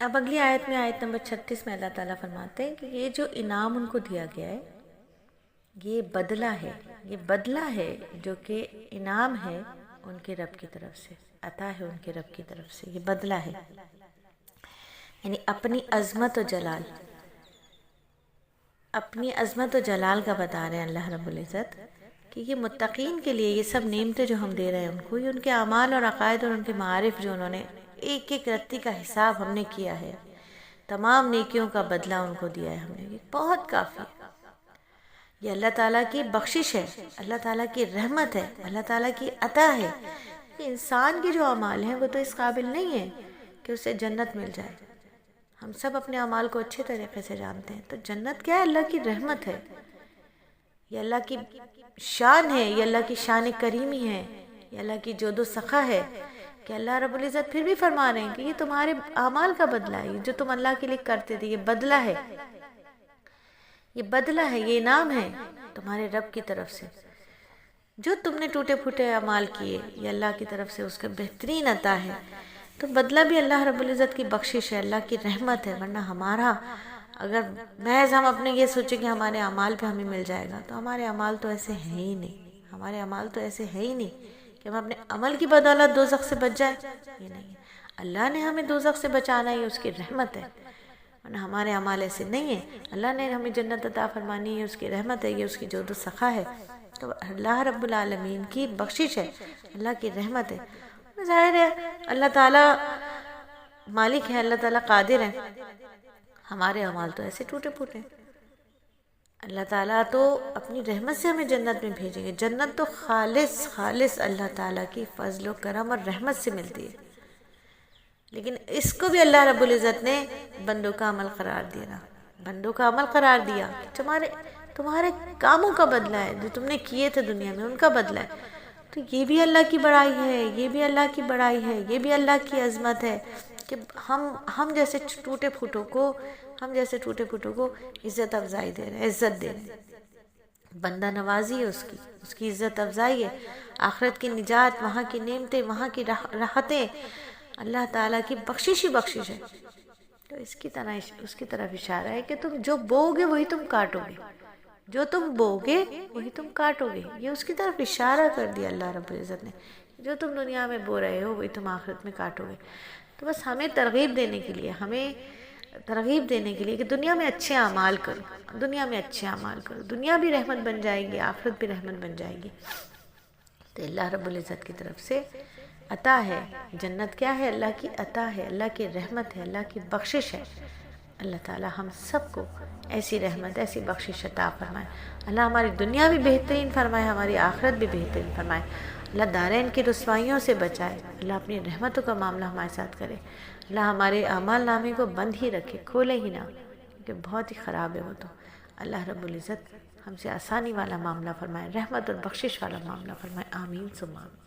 اب اگلی آیت میں، آیت نمبر 36 میں اللہ تعالیٰ فرماتے ہیں کہ یہ جو انعام ان کو دیا گیا ہے یہ بدلہ ہے، یہ بدلہ ہے جو کہ انعام ہے ان کے رب کی طرف سے، عطا ہے ان کے رب کی طرف سے، یہ بدلہ ہے، یعنی اپنی عظمت و جلال، اپنی عظمت و جلال کا بتا رہے ہیں اللہ رب العزت کہ یہ متقین کے لیے یہ سب نعمتیں جو ہم دے رہے ہیں ان کو، یہ ان کے اعمال اور عقائد اور ان کے معارف جو انہوں نے ایک ایک رتی کا حساب ہم نے کیا ہے، تمام نیکیوں کا بدلہ ان کو دیا ہے ہم نے، یہ بہت کافی ہے، یہ اللہ تعالیٰ کی بخشش ہے، اللہ تعالیٰ کی رحمت ہے، اللہ تعالیٰ کی عطا ہے۔ کہ انسان کے جو اعمال ہیں وہ تو اس قابل نہیں ہے کہ اسے جنت مل جائے، ہم سب اپنے اعمال کو اچھے طریقے سے جانتے ہیں، تو جنت کیا ہے؟ اللہ کی رحمت ہے، یہ اللہ کی شان ہے، یہ اللہ کی شان کریمی ہے، یہ اللہ کی جود و سخا ہے کہ اللہ رب العزت پھر بھی فرما رہے ہیں کہ یہ تمہارے اعمال کا بدلہ ہے، جو تم اللہ کے لیے کرتے تھے، یہ بدلہ ہے، یہ بدلہ ہے، یہ انعام ہے تمہارے رب کی طرف سے، جو تم نے ٹوٹے پھوٹے اعمال کیے، یہ اللہ کی طرف سے اس کا بہترین عطا ہے، تو بدلہ بھی اللہ رب العزت کی بخشش ہے، اللہ کی رحمت ہے، ورنہ ہمارا اگر محض ہم اپنے یہ سوچیں کہ ہمارے اعمال پہ ہمیں مل جائے گا، تو ہمارے اعمال تو ایسے ہیں ہی نہیں، ہمارے اعمال تو ایسے ہیں ہی نہیں کہ ہم اپنے عمل کی بدولت دوزخ سے بچ جائیں، یہ نہیں ہے، اللہ نے ہمیں دوزخ سے بچانا ہے، یہ اس کی رحمت ہے، ورنہ ہمارے اعمال ایسے نہیں ہیں، اللہ نے ہمیں جنت عطا فرمانی ہے، اس کی رحمت ہے، یہ اس کی جود و سخا ہے، تو اللہ رب العالمین کی بخشش ہے، اللہ کی رحمت ہے، ظاہر ہے اللہ تعالیٰ مالک ہے، اللہ تعالیٰ قادر ہے، ہمارے اعمال تو ایسے ٹوٹے پھوٹے ہیں، اللہ تعالیٰ تو اپنی رحمت سے ہمیں جنت میں بھیجیں گے، جنت تو خالص اللہ تعالیٰ کی فضل و کرم اور رحمت سے ملتی ہے، لیکن اس کو بھی اللہ رب العزت نے بندوں کا عمل قرار دیا، بندوں کا عمل قرار دیا، تمہارے کاموں کا بدلہ ہے، جو تم نے کیے تھے دنیا میں ان کا بدلہ ہے، تو یہ بھی اللہ کی بڑائی ہے، یہ بھی اللہ کی بڑائی ہے، یہ بھی اللہ کی عظمت ہے کہ ہم جیسے ٹوٹے پھوٹوں کو عزت افزائی دے رہے ہیں، عزت دے رہے ہیں، بندہ نوازی ہے اس کی عزت افزائی ہے، آخرت کی نجات، وہاں کی نعمتیں، وہاں کی راحتیں اللہ تعالیٰ کی بخشش ہی بخشش ہے، تو اس کی طرف اشارہ ہے کہ تم جو بو گے وہی تم کاٹو گے، جو تم بو گے وہی تم کاٹو گے، یہ اس کی طرف اشارہ کر دیا اللہ رب العزت نے، جو تم دنیا میں بو رہے ہو وہی تم آخرت میں کاٹو گے، تو بس ہمیں ترغیب دینے کے لیے کہ دنیا میں اچھے اعمال کرو، دنیا بھی رحمت بن جائے گی، آخرت بھی رحمت بن جائے گی، تو اللہ رب العزت کی طرف سے عطا ہے، جنت کیا ہے؟ اللہ کی عطا ہے، اللہ کی رحمت ہے، اللہ کی بخشش ہے، اللہ تعالیٰ ہم سب کو ایسی رحمت، ایسی بخشش عطا فرمائے، اللہ ہماری دنیا بھی بہترین فرمائے، ہماری آخرت بھی بہترین فرمائے، اللہ دارین کی رسوائیوں سے بچائے، اللہ اپنی رحمتوں کا معاملہ ہمارے ساتھ کرے، اللہ ہمارے اعمال نامے کو بند ہی رکھے، کھولے ہی نہ، کیونکہ بہت ہی خراب ہے وہ تو، اللہ رب العزت ہم سے آسانی والا معاملہ فرمائے، رحمت اور بخشش والا معاملہ فرمائے، آمین ثم آمین۔